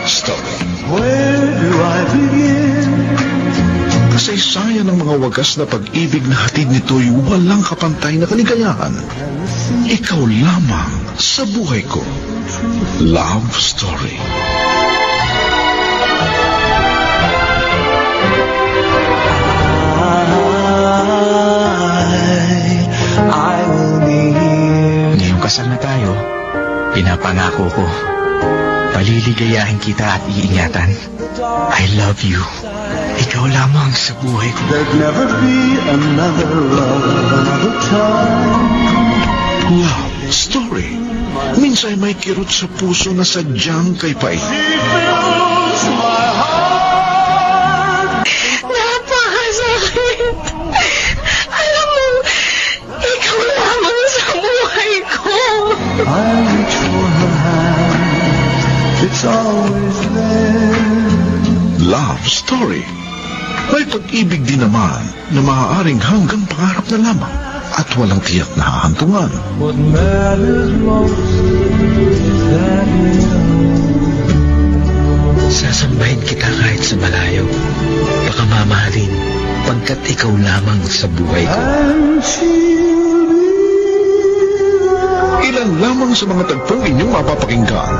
Story. Where do I begin? Kasaysayan ng mga wagas na pag-ibig na hatid nito'y walang kapantay na kaligayahan. Ikaw lamang sa buhay ko. Love Story. I will be here. Ngayong kasal na tayo, pinapangako ko, paliligayahin kita at iingatan. I love you. Ikaw lamang sa buhay ko. There'd never be another love, another time. Love Story. Minsan may kirot sa puso na sadyang kay Pai. She fills my heart. Napakasakit. Alam mo, ikaw lamang sa buhay ko. I reach for her hand. It's always there. Love Story. May pag-ibig din naman na maaaring hanggang pangarap na lamang at walang tiyak na hahantungan. What matters most is that we know. Sasambahin kita kahit sa malayo. Baka mamahalin, pagkat ikaw lamang sa buhay ko. And she'll be Ilan lamang sa mga tagpong inyong mapapakinggan.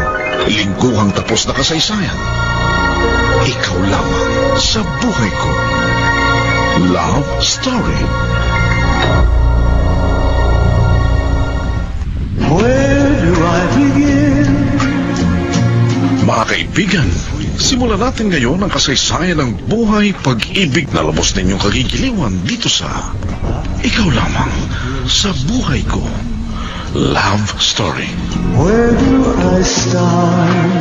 Lingguhang tapos na kasaysayan. Ikaw lamang sa buhay ko. Love Story. Where do I begin? Mga kaibigan, simulan natin ngayon ang kasaysayan ng buhay pag-ibig na lubos ninyong kagigiliwan dito sa Ikaw lamang sa buhay ko. Love Story. Where do I start?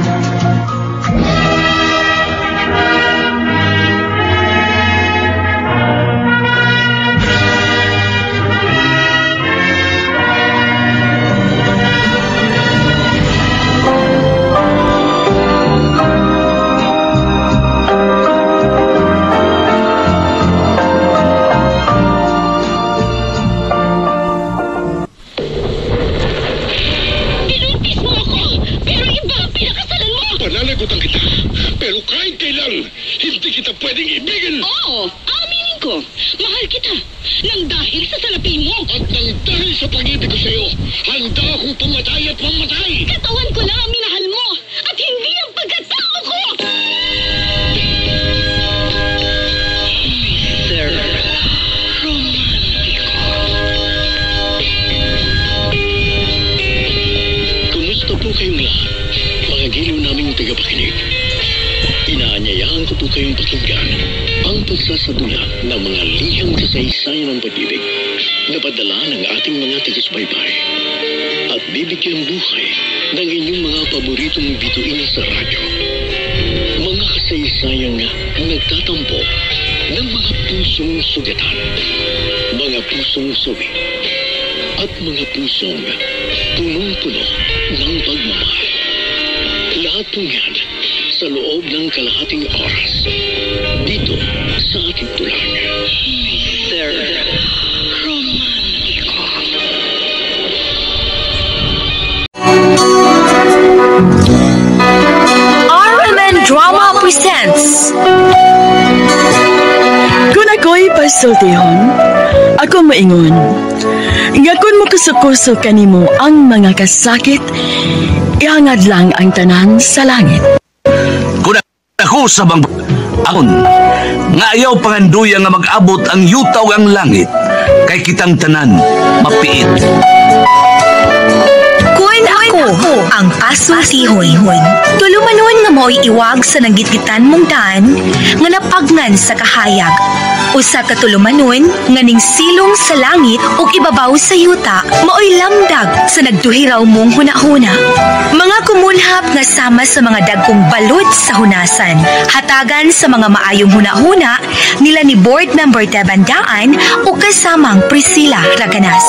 Pananagutan kita, pero kahit kailan, hindi kita pwedeng ibigin. Oo, aminin ko. Mahal kita. Nang dahil sa salapi mo. At nang dahil sa pag-ibig ko sa iyo, handa akong pumatay at mamatay. Katawan ko lang ang minahal mo. At hindi ang pagkatao ko. Mr. Romantico. Kumusta po kayong lahat? Mga giliw naming tagapakinig. Inaanyayahan ko po kayong pakinggan ang pagsasadula ng mga liham kasaysayan ng pag-ibig na padala ng ating mga taga-subaybay at bibigyan buhay ng inyong mga paboritong bituin sa radyo. Mga kasaysayang nagtatampo ng mga pusong sugatan, mga pusong suwi, at mga pusong punong-puno ng pagmamahal. Lahat po yan sa loob ng kalahating oras dito sa ating tulang. Mr. Romantico. RMN Drama presents. Kung ako'y pasultihon, ako maingon. Nga kung makusukuso kanimo ang mga kasakit, ihangad lang ang tanan sa langit. Kung ako sa bang akon, nga ayaw panganduya nga mag-abot ang yutaw ang langit, kay kitang tanan mapiit. Kung ako ang pasultihon, tulumanon nga mo'y iwag sa nagitgitan mong daan, nga napagnan sa kahayag. Usa ka tulumanon nga ning silong sa langit ug ibabaw sa yuta, maoy lamdag sa nagduhiraw mong hunahuna. Mga kumulhap nga sama sa mga dagkong balot sa hunasan, hatagan sa mga maayong hunahuna nila ni Board Member Tebandaan o kasamang Priscilla Raganas.